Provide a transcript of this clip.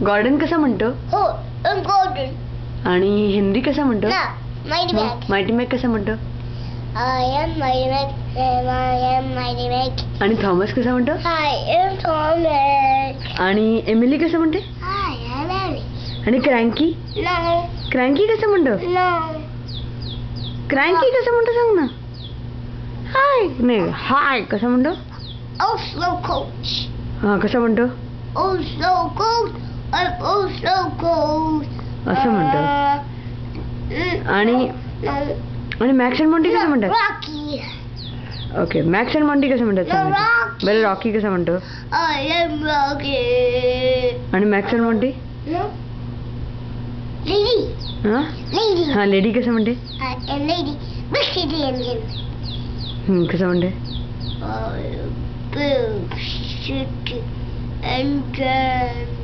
Gordon कसा म्हणतो? हो, गॉर्डन. आणि हेनरी कसा म्हणतो? ना, माइटी मॅक. माइटी मॅक कसा म्हणतो? I am Mighty Mac. I am Mighty Mac. आणि थॉमस कसा म्हणतो? I am Thomas. आणि एमिली कसं म्हणते? I am Emily. आणि क्रँकी? No, क्रँकी कसं म्हणतो? no. क्रँकी कसं म्हणतो सांग ना. हाय नाही, हाय कसं म्हणतो? Oh, slow coach. हा कसं म्हणतो? Oh, slow coach. Oh, slow coach. असं म्हणतो. आणि No. आणि मॅक्स अँड मॉन्टी कसं म्हणतात? Rocky. Okay, max and Monty कसं म्हणतात सांग ना. Rocky. बरं रॉकी कसं म्हणतो? I am Rocky. आणि max and Monty? No. Lady. हा Lady. हा लेडी कसं म्हणते? I am Lady. Big City Engine. कसं म्हणते? Big City Engine.